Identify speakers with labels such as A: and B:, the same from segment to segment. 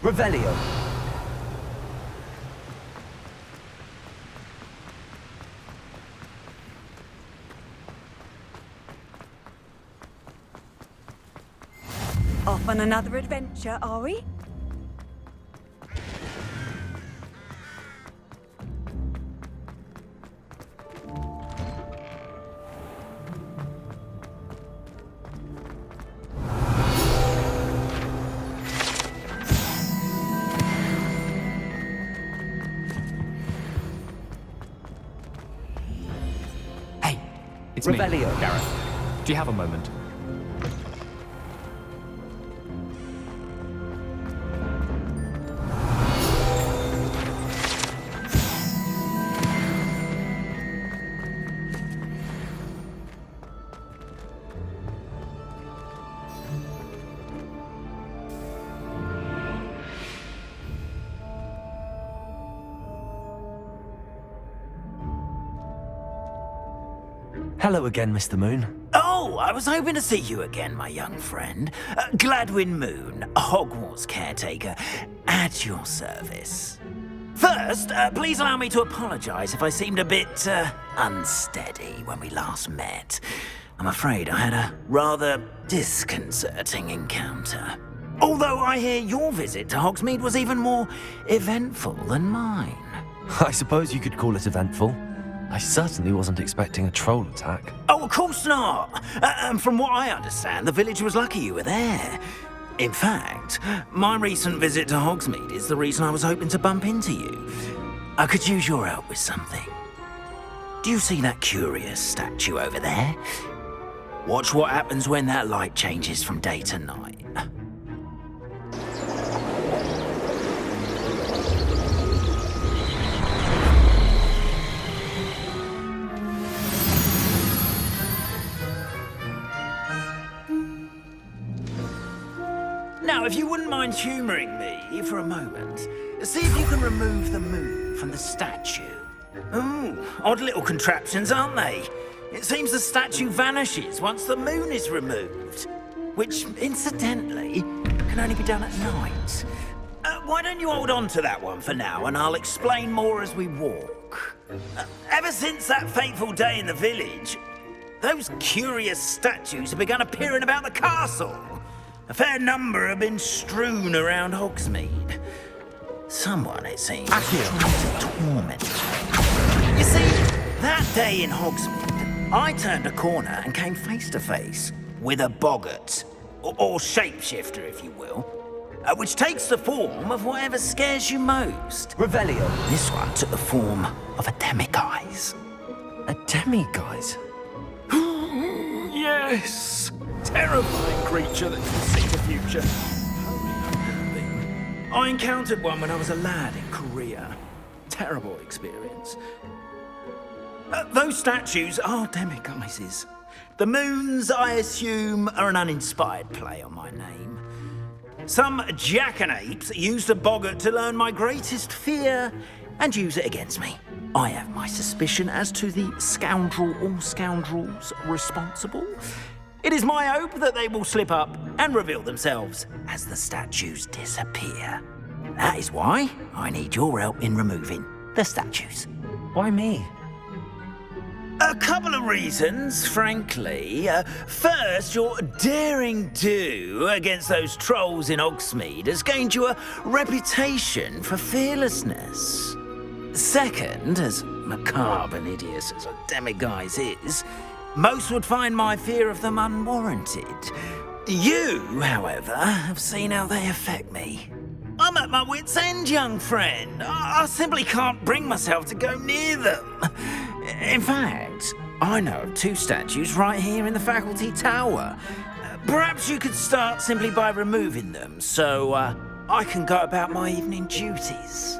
A: Revelio.
B: Off on another adventure, are we?
C: Hey, it's
A: Revelio.
C: me, Gareth. Do you have a moment?
A: Hello again, Mr. Moon.
D: Oh, I was hoping to see you again, my young friend. Gladwin Moon, Hogwarts caretaker, at your service. First, please allow me to apologize if I seemed a bit unsteady when we last met. I'm afraid I had a rather disconcerting encounter. Although I hear your visit to Hogsmeade was even more eventful than mine.
A: I suppose you could call it eventful. I certainly wasn't expecting a troll attack.
D: Oh, of course not. And from what I understand, the village was lucky you were there. In fact, my recent visit to Hogsmeade is the reason I was hoping to bump into you. I could use your help with something. Do you see that curious statue over there? Watch what happens when that light changes from day to night. Now, if you wouldn't mind humouring me for a moment, see if you can remove the moon from the statue. Ooh, odd little contraptions, aren't they? It seems the statue vanishes once the moon is removed, which, incidentally, can only be done at night. Why don't you hold on to that one for now, and I'll explain more as we walk. Ever since that fateful day in the village, those curious statues have begun appearing about the castle. A fair number have been strewn around Hogsmeade. Someone, it seems, trying to torment me. You see, that day in Hogsmeade, I turned a corner and came face to face with a boggart, or shapeshifter, if you will, which takes the form of whatever scares you most.
A: Revelio.
D: This one took the form of a demiguise.
A: A demiguise?
C: Yes! Terrifying creature that can see the future.
D: I encountered one when I was a lad in Korea. Terrible experience. Those statues are demiguises. The moons, I assume, are an uninspired play on my name. Some jackanapes used a boggart to learn my greatest fear and use it against me. I have my suspicion as to the scoundrel or scoundrels responsible. It is my hope that they will slip up and reveal themselves as the statues disappear. That is why I need your help in removing the statues.
A: Why me?
D: A couple of reasons, frankly. First, your daring do against those trolls in Hogsmeade has gained you a reputation for fearlessness. Second, as macabre and hideous as a demiguise is, most would find my fear of them unwarranted. You, however, have seen how they affect me. I'm at my wit's end, young friend. I simply can't bring myself to go near them. In fact, I know of two statues right here in the faculty tower. Perhaps you could start simply by removing them, so I can go about my evening duties.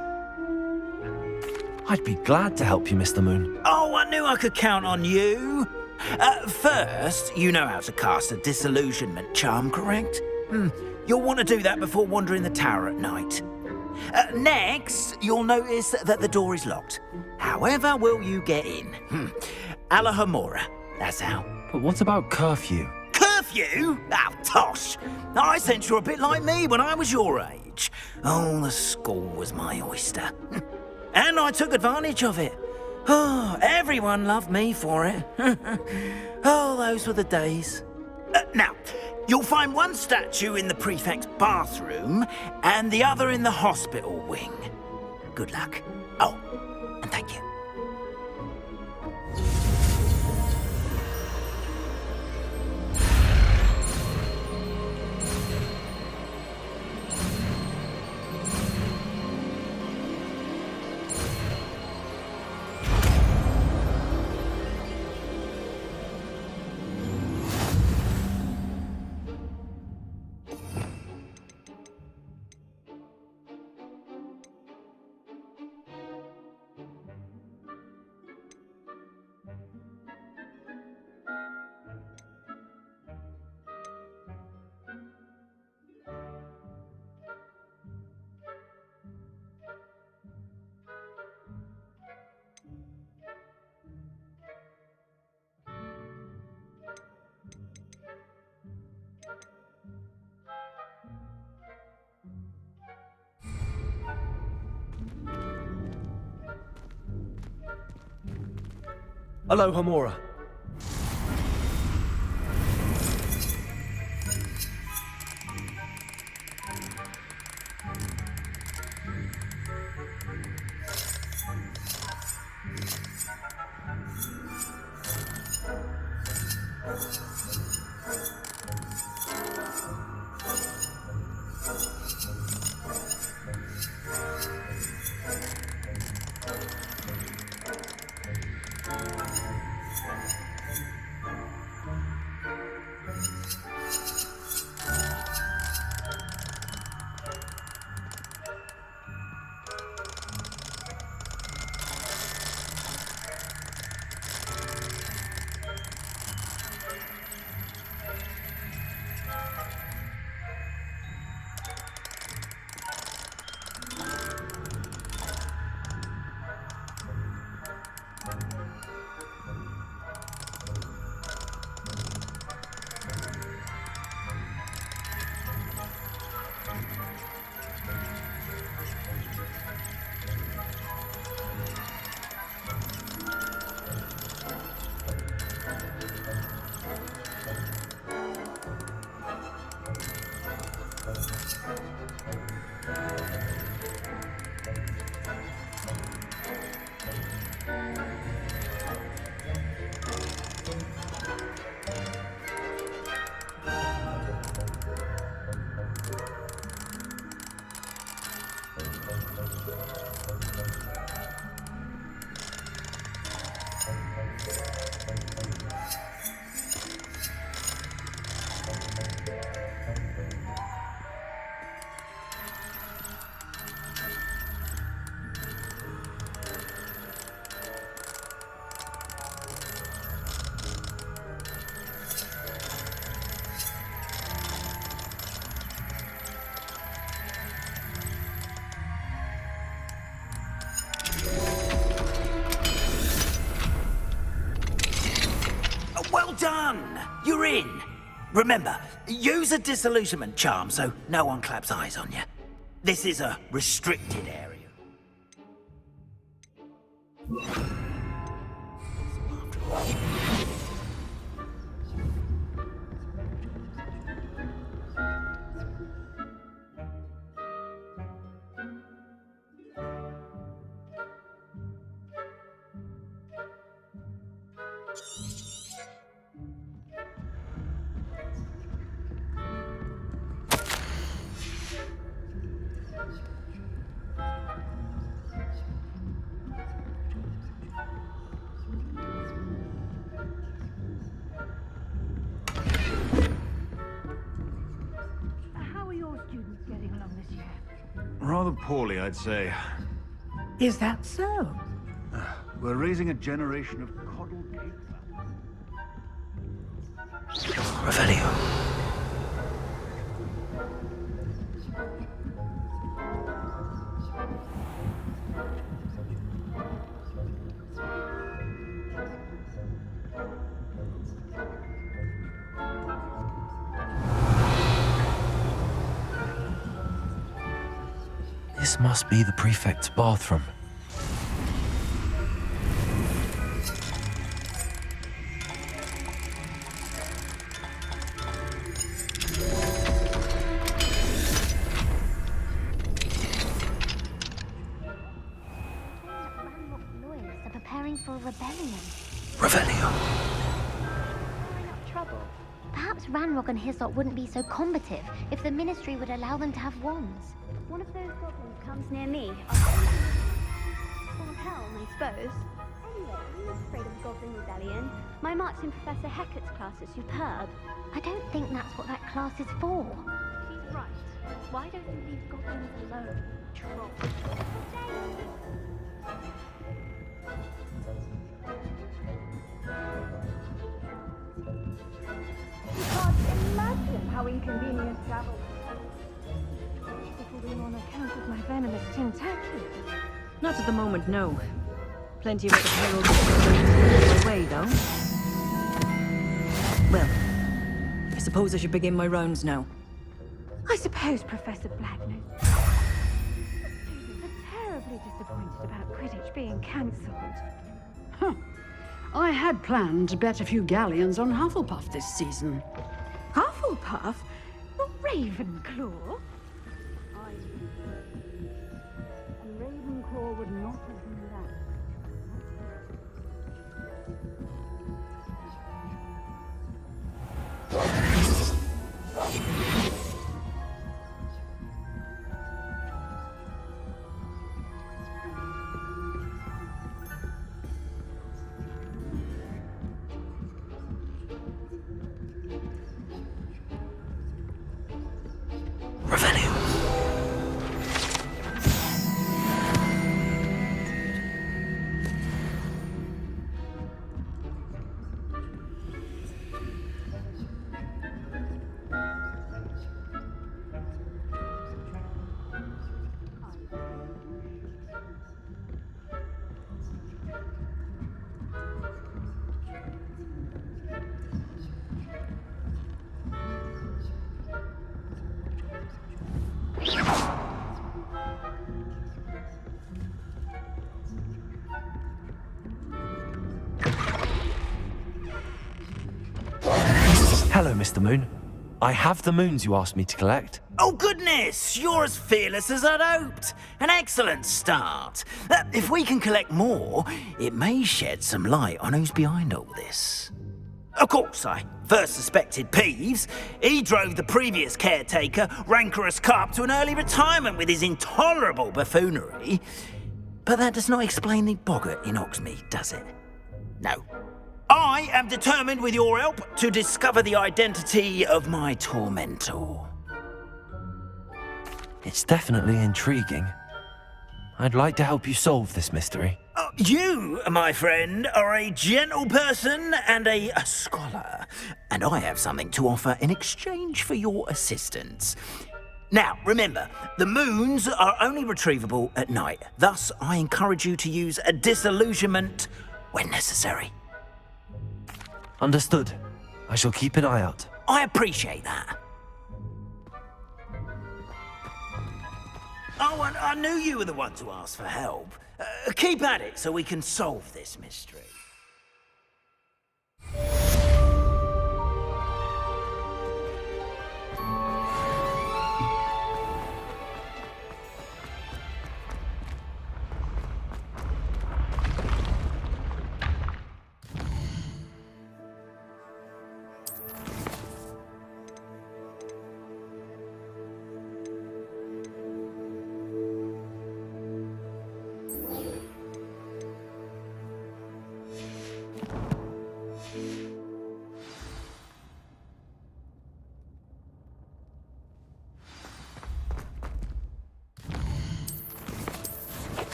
A: I'd be glad to help you, Mr. Moon.
D: Oh, I knew I could count on you. First, you know how to cast a disillusionment charm, correct? You'll want to do that before wandering the tower at night. Next, you'll notice that the door is locked. However will you get in? Alahomora, that's how.
A: But what about curfew?
D: Curfew! you? Oh, tosh. I sense you're a bit like me when I was your age. Oh, the school was my oyster. And I took advantage of it. Oh, everyone loved me for it. Oh, those were the days. Now, you'll find one statue in the prefect's bathroom and the other in the hospital wing. Good luck. Oh, and thank you.
A: Hello, Hamura.
D: Well done! You're in. Remember, use a disillusionment charm so no one claps eyes on you. This is a restricted area.
E: Rather poorly, I'd say.
F: Is that so?
E: We're raising a generation of coddled cake.
A: Revelio. This must be the prefect's bathroom.
G: Are preparing for a rebellion.
A: Revelio.
G: Trouble. Perhaps Ranrock and his lot wouldn't be so combative if the Ministry would allow them to have wands.
B: One of those goblins comes near me. Full of helm, I suppose. Anyway, I'm not afraid of Goblin Rebellion. My marks in Professor Hecat's class are superb.
G: I don't think that's what that class is for.
B: She's right. Why don't you leave goblins alone, troll? You can't imagine how inconvenient travel is on account of my venomous tentacles.
H: Not at the moment, no. Plenty of other perils my way, though. Well, I suppose I should begin my rounds now.
B: I suppose Professor Black knows. Students are terribly disappointed about Quidditch being cancelled.
F: Huh. I had planned to bet a few galleons on Hufflepuff this season.
B: Hufflepuff? Not Ravenclaw?
F: And Ravenclaw would not have been that.
A: Revelio. Hello, Mr. Moon. I have the moons you asked me to collect.
D: Oh goodness, you're as fearless as I'd hoped. An excellent start. If we can collect more, it may shed some light on who's behind all this. Of course, I first suspected Peeves. He drove the previous caretaker, Rancorous Carp, to an early retirement with his intolerable buffoonery. But that does not explain the boggart in Hogsmeade, does it? No. I am determined, with your help, to discover the identity of my tormentor.
A: It's definitely intriguing. I'd like to help you solve this mystery.
D: You, my friend, are a gentle person and a scholar, and I have something to offer in exchange for your assistance. Now, remember, the moons are only retrievable at night. Thus, I encourage you to use a disillusionment when necessary.
A: Understood. I shall keep an eye out.
D: I appreciate that. Oh, and I knew you were the one to ask for help. Keep at it so we can solve this mystery.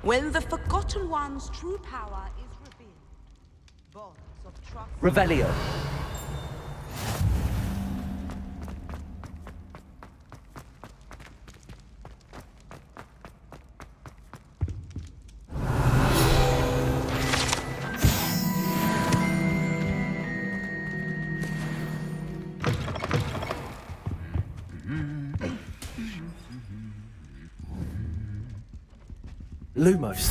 I: When the Forgotten One's true power is revealed, bonds of trust...
A: Revelio. Lumos.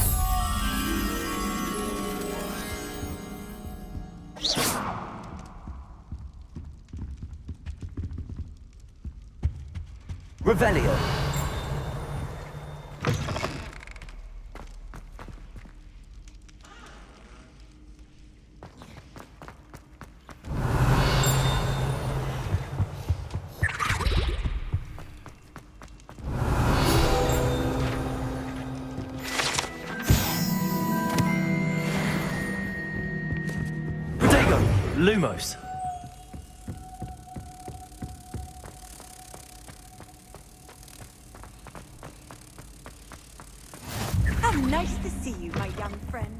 A: Revelio. Lumos.
I: How nice to see you, my young friend.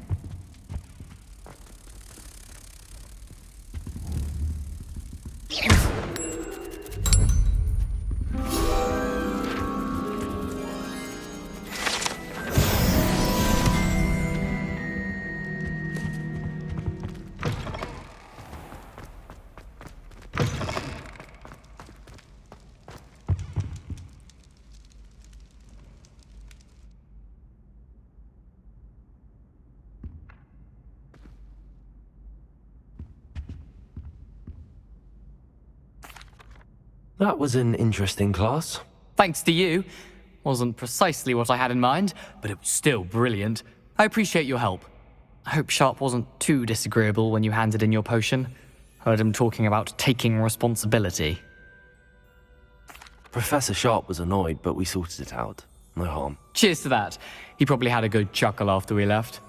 A: That was an interesting class.
J: Thanks to you. Wasn't precisely what I had in mind, but it was still brilliant. I appreciate your help. I hope Sharp wasn't too disagreeable when you handed in your potion. Heard him talking about taking responsibility.
A: Professor Sharp was annoyed, but we sorted it out. No harm.
J: Cheers to that. He probably had a good chuckle after we left.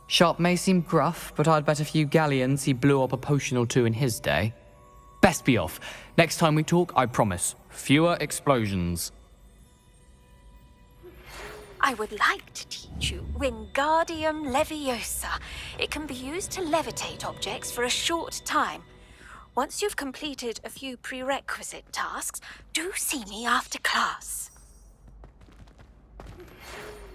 J: Sharp may seem gruff, but I'd bet a few galleons he blew up a potion or two in his day. Best be off. Next time we talk, I promise, fewer explosions.
K: I would like to teach you Wingardium Leviosa. It can be used to levitate objects for a short time. Once you've completed a few prerequisite tasks, do see me after class.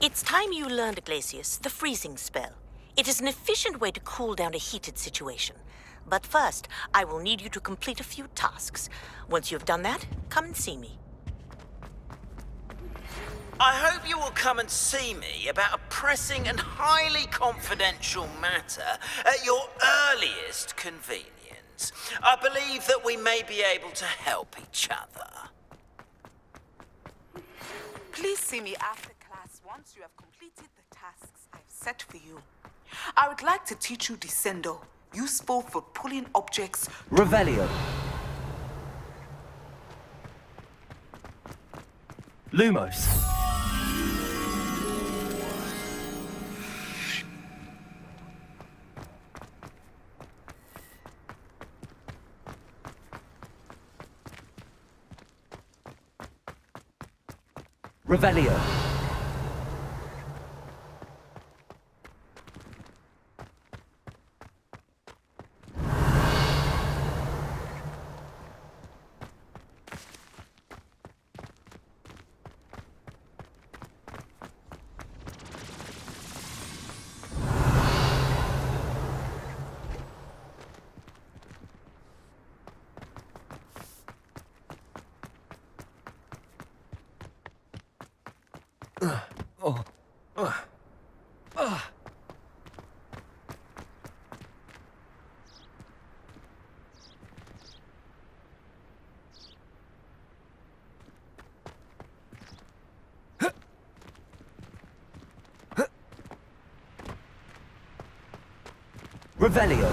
L: It's time you learned, Iglesias, the freezing spell. It is an efficient way to cool down a heated situation. But first, I will need you to complete a few tasks. Once you've done that, come and see me.
D: I hope you will come and see me about a pressing and highly confidential matter at your earliest convenience. I believe that we may be able to help each other.
I: Please see me after class once you have completed the tasks I've set for you. I would like to teach you Descendo, useful for pulling objects.
A: Revelio. Lumos. Revelio. Revelio.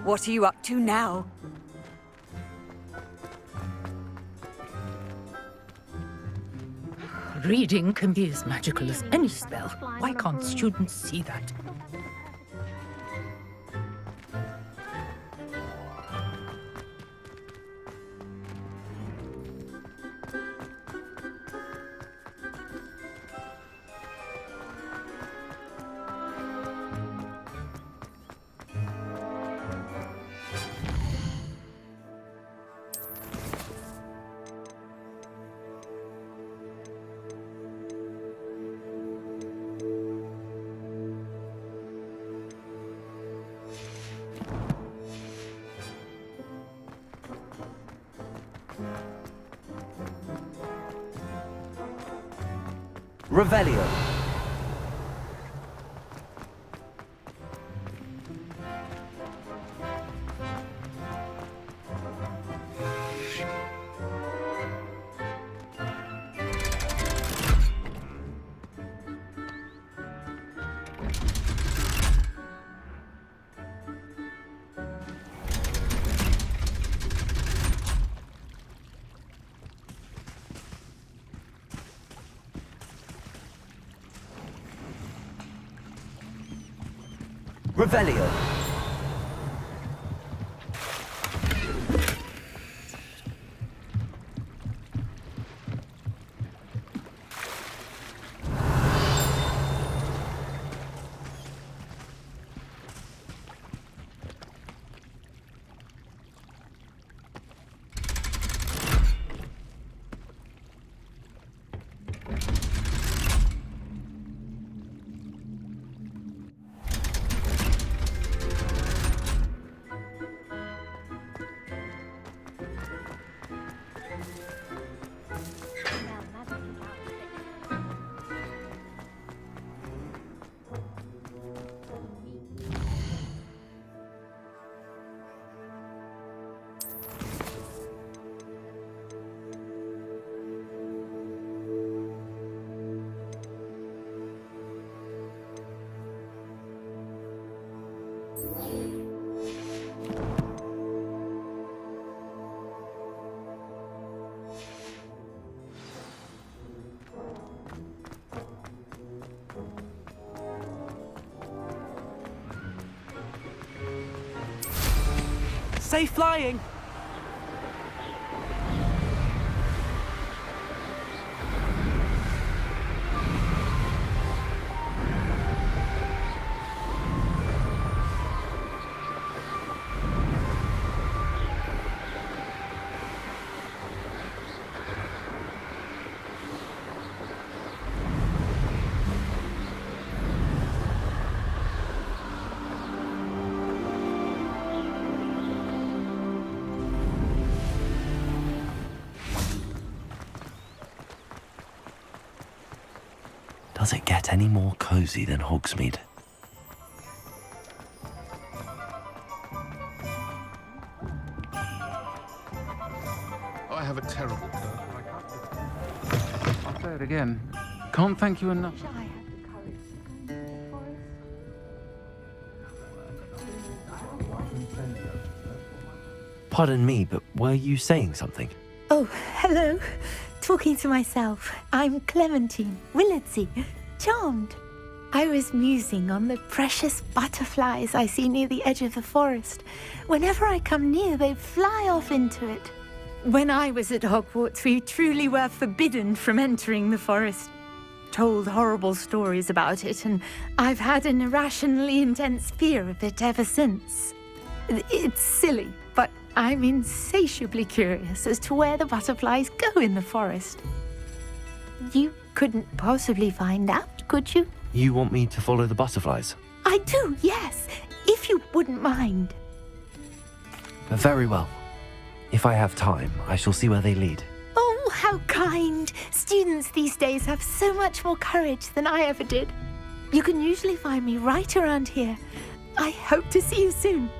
I: What are you up to now?
M: Reading can be as magical as any spell. Why can't students see that?
A: Revelio. Revelio.
N: Safe flying!
A: Does it get any more cozy than Hogsmeade?
O: I have a terrible...
P: I'll say it again. Can't thank you enough.
A: Pardon me, but were you saying something?
Q: Oh, hello. Talking to myself. I'm Clementine Willardsey. Charmed. I was musing on the precious butterflies I see near the edge of the forest. Whenever I come near, they fly off into it. When I was at Hogwarts, we truly were forbidden from entering the forest. Told horrible stories about it, and I've had an irrationally intense fear of it ever since. It's silly, but I'm insatiably curious as to where the butterflies go in the forest. You couldn't possibly find out, could you?
A: You want me to follow the butterflies?
Q: I do, yes, if you wouldn't mind.
A: Very well. If I have time, I shall see where they lead.
Q: Oh, how kind. Students these days have so much more courage than I ever did. You can usually find me right around here. I hope to see you soon.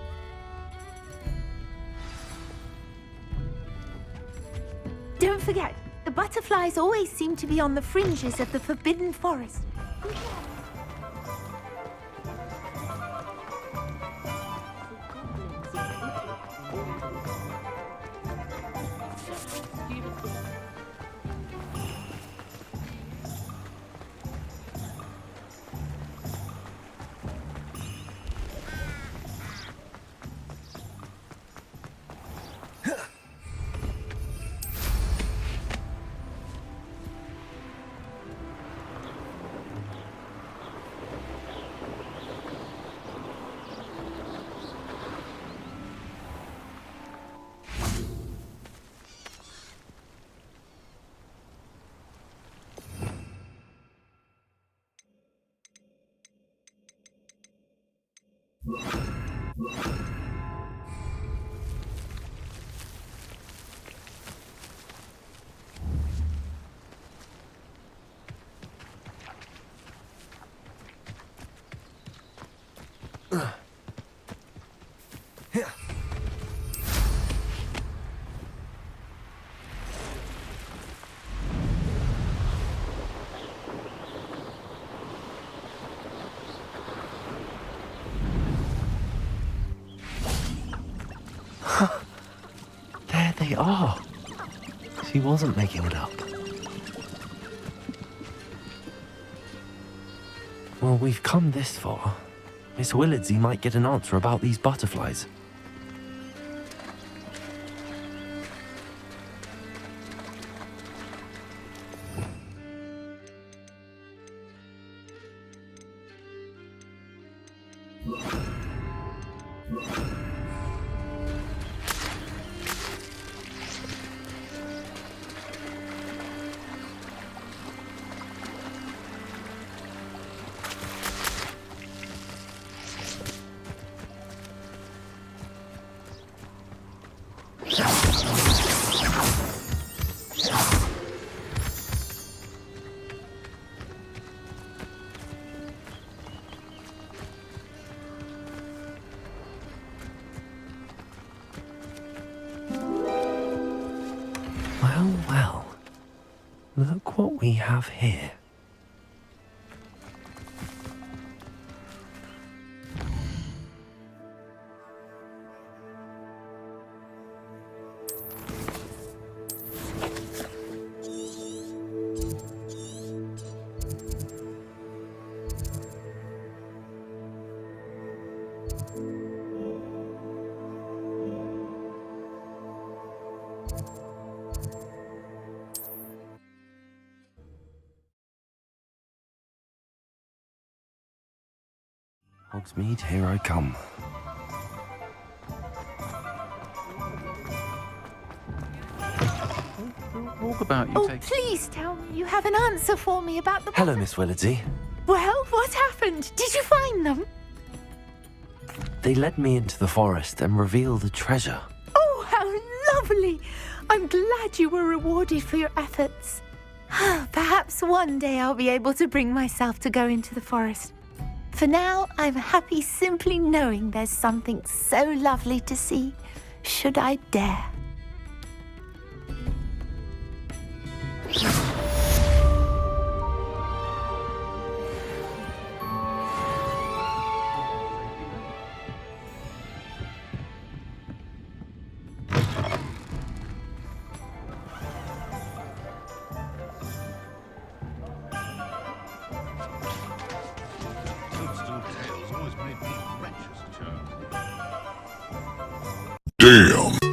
Q: Don't forget, the butterflies always seem to be on the fringes of the Forbidden Forest.
A: Oh, she wasn't making it up. Well, we've come this far. Miss Willardsey might get an answer about these butterflies. Well, look what we have here. Hogsmeade, here I come.
P: Talk about you
Q: Oh,
P: take...
Q: please tell me you have an answer for me about the...
A: Hello, Miss Willardsey.
Q: Well, what happened? Did you find them?
A: They led me into the forest and revealed a treasure.
Q: Oh, how lovely! I'm glad you were rewarded for your efforts. Perhaps one day I'll be able to bring myself to go into the forest. For now, I'm happy simply knowing there's something so lovely to see, should I dare.
O: Damn.